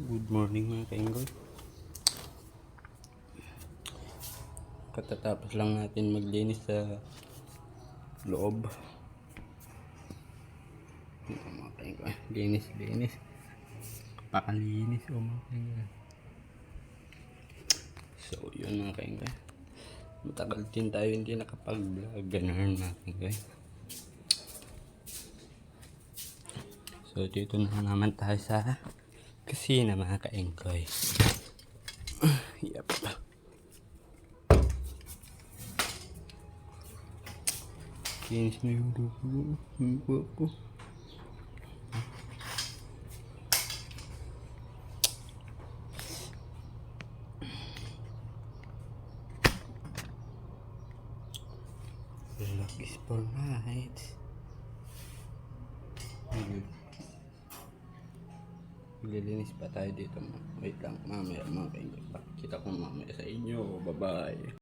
Good morning mga kainggoy. Katatapos lang natin maglinis sa loob. Ito mga kainggoy. Linis. Pakalinis mga kainggoy. So yun mga kainggoy. Matagal din tayo hindi nakapag-vlog. Ganun mga kainggoy. So dito na naman tayo sa kusina mga kainggoy. Yep. Kinis na yung lupo ko. Luck is for night. Maglilinis pa tayo dito. Wait lang, mamaya mga kainggoy. Kita ko mamaya sa inyo. Bye bye.